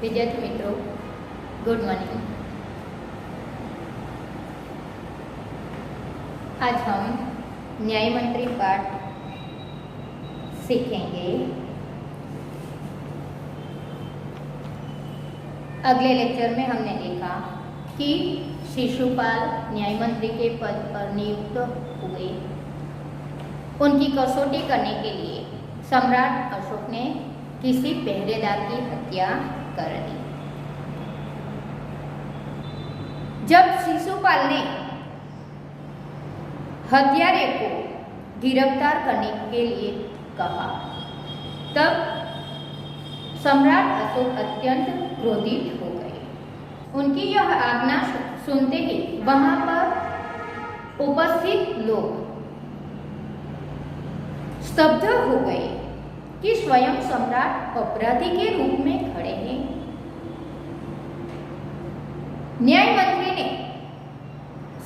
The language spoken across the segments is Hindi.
विद्यार्थी मित्रों, गुड मॉर्निंग। आज हम न्याय मंत्री पाठ सीखेंगे। अगले लेक्चर में हमने देखा कि शिशुपाल न्याय मंत्री के पद पर नियुक्त हुए। उनकी कसौटी करने के लिए सम्राट अशोक ने किसी पहरेदार की हत्या कर दी। जब शिशुपाल ने हत्यारे को गिरफ्तार करने के लिए कहा, तब सम्राट अशोक अत्यंत क्रोधित हो गए। उनकी यह आज्ञा सुनते ही वहां पर उपस्थित लोग स्तब्ध हो गए कि स्वयं सम्राट अपराधी के रूप में खड़े हैं। न्याय मंत्री ने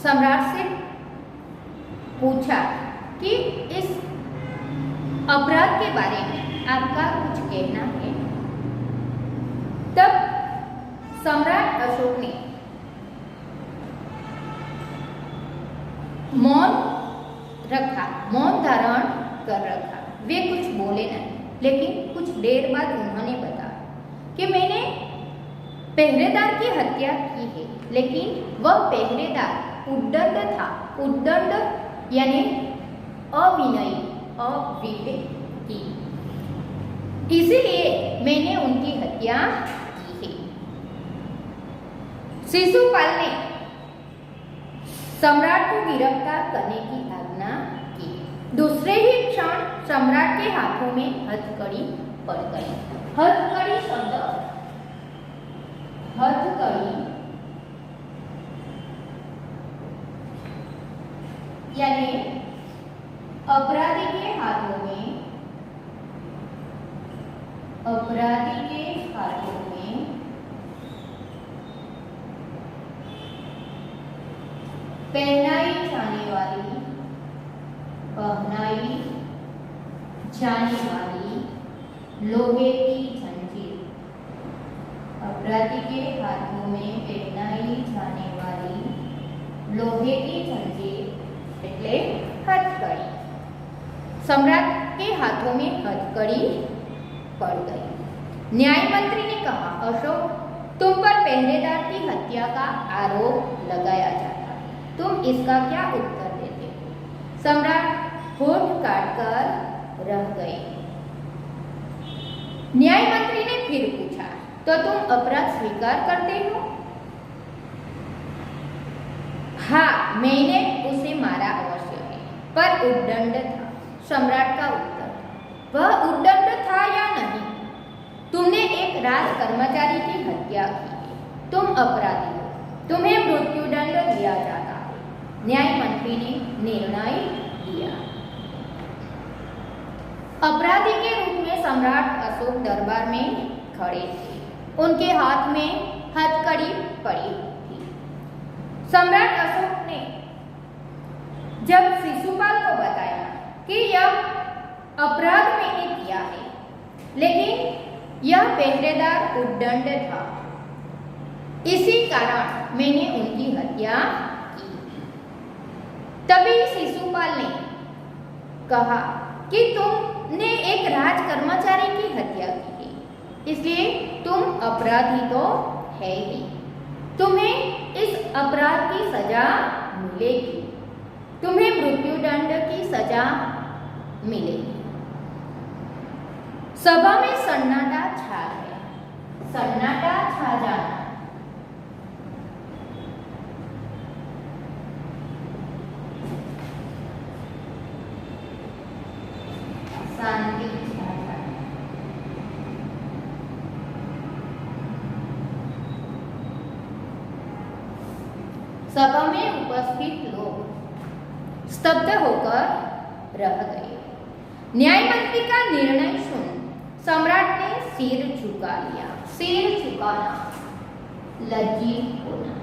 सम्राट से पूछा कि इस अपराध के बारे में आपका कुछ कहना है। तब सम्राट अशोक ने मौन रखा, मौन धारण कर रखा। वे कुछ बोले नहीं, लेकिन कुछ देर बाद उन्होंने बताया कि मैंने पहरेदार की हत्या की है, लेकिन वह पहरेदार उद्दंड था। उद्दंड यानी अविनयी, अविवेकी, इसीलिए मैंने उनकी हत्या की है। शिशुपाल ने सम्राट को गिरफ्तार करने की आज्ञा की। दूसरे ही क्षण सम्राट के हाथों में हथकड़ी पड़ गई। हथकड़ी शब्द, हथकड़ी यानी अपराधी के हाथों में, अपराधी के हाथों में पहनाई जाने वाली, पहनाई जाने वाली लोहे की जंजीर। अपराधी के हाथों में पहनाई जाने वाली लोहे की जंजीर એટલે हथकड़ी। सम्राट के हाथों में हथकड़ी पड़ गई। न्याय मंत्री ने कहा, अशोक, तुम पर पहरेदार की हत्या का आरोप लगाया जाता है, तुम इसका क्या उत्तर देते हो? सम्राट होठ काटकर रह गए। न्याय मंत्री ने फिर पूछा, तो तुम अपराध स्वीकार करते हो? हाँ, मैंने उसे मारा अवश्य है, पर उद्दंड था। सम्राट का उत्तर, वह उद्दंड था या नहीं? तुमने एक राज कर्मचारी की हत्या की है, तुम अपराधी हो, तुम्हें मृत्युदंड दिया जाता है। न्याय मंत्री ने निर्णय दिया। अपराधी के रूप में सम्राट अशोक दरबार में खड़े थे। उनके हाथ में हथकड़ी पड़ी थी। सम्राट अशोक ने जब शिशुपाल को बताया कि यह अपराध मैंने किया है, लेकिन यह पहरेदार उद्दंड था, इसी कारण मैंने उनकी हत्या की। तभी शिशुपाल ने कहा कि तुमने एक राज कर्मचारी की हत्या की है, इसलिए तुम अपराधी तो है ही, तुम्हें इस अपराध की सजा मिलेगी, तुम्हें मृत्युदंड की सजा मिलेगी। सभा में सन्नाटा छा गया। सन्नाटा छा जाना, शांति छा जाना। सभा में उपस्थित लोग स्तब्ध होकर रह गए। न्याय मंत्री का निर्णय सुन सम्राट ने सिर झुका लिया। सिर झुकाना, लज्जित होना,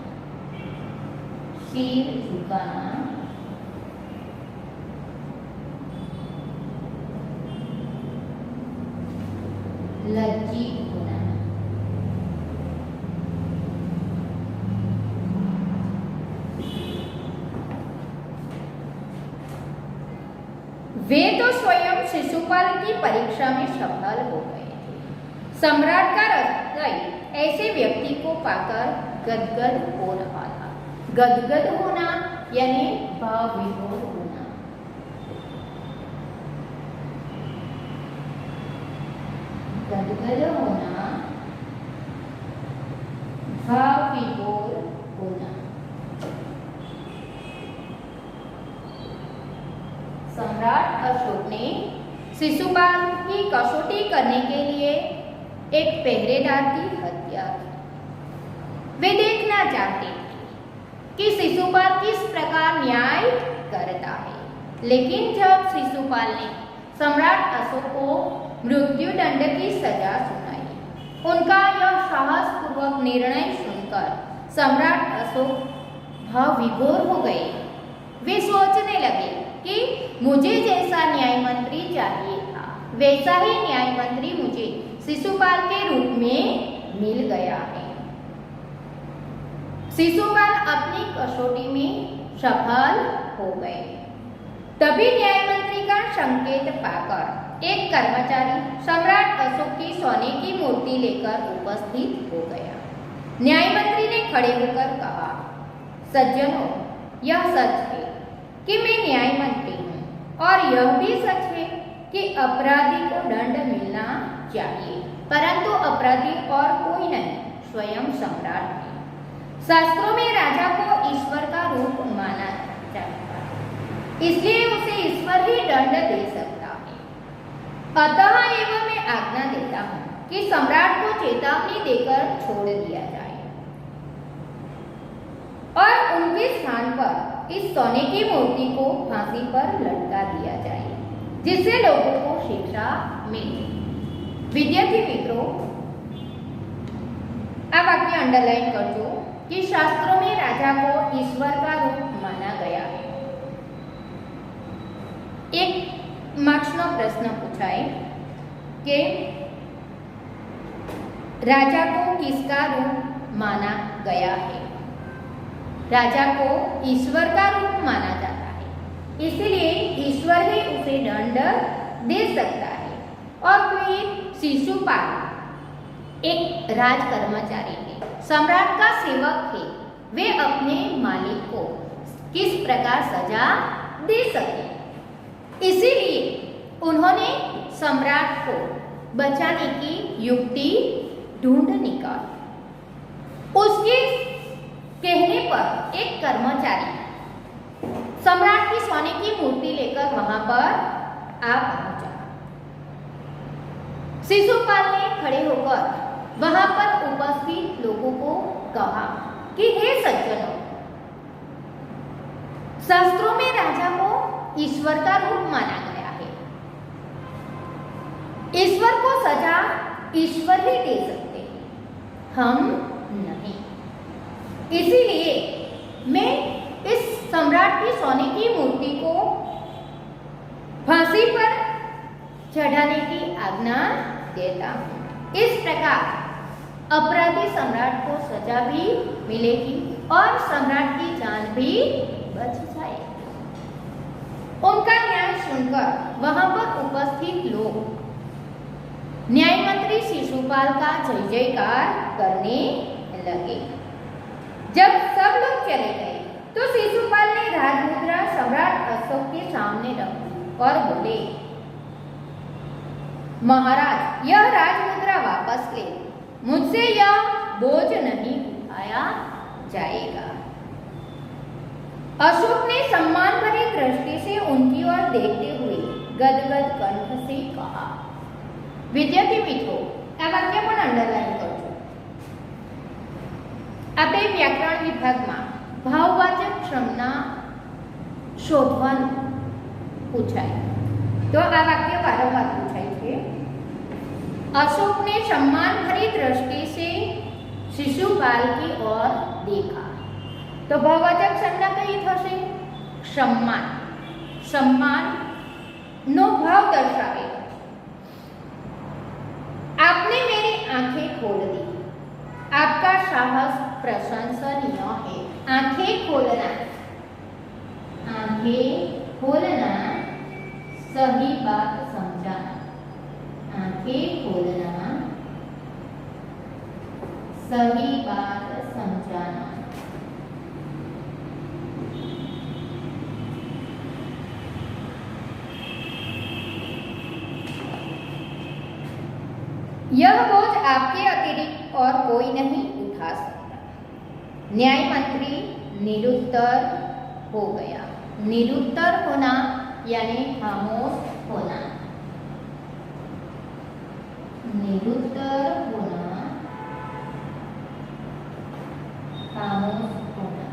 सिर झुकाना, लज्जित होना। वे तो स्वयं शिशुपाल की परीक्षा में सफल हो गए थे। सम्राट का हृदय ऐसे व्यक्ति को पाकर गदगद हो रहा था। गदगद होना यानी भाव विभोर होना। गदगद होना, भाव विभोर होना। सम्राट अशोक ने शिशुपाल की कसौटी करने के लिए एक पहरेदार की हत्या की। वे देखना चाहते थे कि शिशुपाल किस प्रकार न्याय करता है। लेकिन जब शिशुपाल ने सम्राट अशोक को मृत्युदंड की सजा सुनाई, उनका यह साहसपूर्वक निर्णय सुनकर सम्राट अशोक भाव विभोर हो गए। वे सोचने लगे कि मुझे जैसा न्याय मंत्री चाहिए था, वैसा ही न्याय मंत्री मुझे शिशुपाल के रूप में मिल गया है। शिशुपाल अपनी कसौटी में सफल हो गए। तभी न्याय मंत्री का संकेत पाकर एक कर्मचारी सम्राट अशोक की सोने की मूर्ति लेकर उपस्थित हो गया। न्याय मंत्री ने खड़े होकर कहा, सज्जनों, यह सच है कि मैं न्याय मंत्री हूँ और यह भी सच है कि अपराधी को दंड मिलना चाहिए, परंतु अपराधी और कोई नहीं, स्वयं सम्राट है। शास्त्रों में राजा को ईश्वर का रूप माना जाता है, इसलिए उसे ईश्वर ही दंड दे सकता है। अतः एवं मैं आज्ञा देता हूँ कि सम्राट को चेतावनी देकर छोड़ दिया जाए और उनके स्थान पर इस सोने की मूर्ति को फांसी पर लटका दिया जाए, जिससे लोगों को शिक्षा मिले। विद्यार्थी मित्रों, આ વાક્ય અંડરલાઈન કરજો कि शास्त्रों में राजा को ईश्वर का रूप माना गया है। एक मार्क्स नो प्रश्न पूछाए कि राजा को किसका रूप माना गया है। राजा को ईश्वर का रूप माना जाता है, इसलिए ईश्वर ही उसे दंड दे सकता है। और फिर शिशुपाल एक राज कर्मचारी है, सम्राट का सेवक है, वे अपने मालिक को किस प्रकार सजा दे सके, इसीलिए उन्होंने सम्राट को बचाने की युक्ति ढूंढ निकाली। उसके कहने पर एक कर्मचारी सम्राट की सोने की मूर्ति लेकर वहां पर आ पहुंचा। शिशुपाल ने खड़े होकर वहां पर उपस्थित लोगों को कहा कि हे सज्जनों, शास्त्रों में राजा को ईश्वर का रूप माना गया है। ईश्वर को सजा ईश्वर ही दे सकते हैं, हम नहीं। इसीलिए मैं इस सम्राट की सोने की मूर्ति को फांसी पर चढ़ाने की आज्ञा देता हूँ। इस प्रकार अपराधी सम्राट को सजा भी मिलेगी और सम्राट की जान भी बच जाएगी। उनका न्याय सुनकर वहां पर उपस्थित लोग न्याय मंत्री शिशुपाल का जय जयकार करने लगे। जब सब लोग चले गए तो शिशुपाल ने राजमुद्रा सम्राट अशोक के सामने रखी और बोले, महाराज, यह राजमुद्रा वापस ले, मुझसे यह बोझ नहीं उठाया जाएगा। अशोक ने सम्मान भरी दृष्टि से उनकी ओर देखते हुए गदगद कंठ से कहा। विद्यार्थी मित्रों, આ વાક્ય પણ અંડરલાઈન કરજો। આપણે વ્યાકરણ વિભાગમાં ભાવવાચક સંજ્ઞા શોધવાનું પૂછાય, તો આ વાક્ય વારંવાર પૂછાય છે। अशोक ने सम्मान भरी दृष्टि से शिशुपाल की ओर देखा, तो भाववाचक संज्ञा कई थशे? सम्मान। सम्मान नो भाव दर्शावे। आपने मेरी आंखें खोल दी, आपका साहस प्रशंसनीय है। आंखें खोलना, आंखें खोलना सही बात समझाना, आंखें खोलना, सही बात समझाना। यह बोझ आपके अतिरिक्त और कोई नहीं उठा सकता। न्याय मंत्री निरुत्तर हो गया। निरुत्तर होना यानी खामोश होना, निरुत्तर होना, खामोश होना।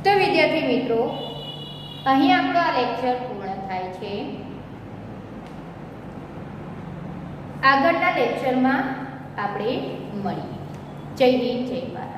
तो विद्यार्थी मित्रों, અહીં આપણો આ લેક્ચર પૂર્ણ થાય છે। આગળના લેક્ચરમાં આપણે મળીએ। જય હિન્દ, જય ભારત।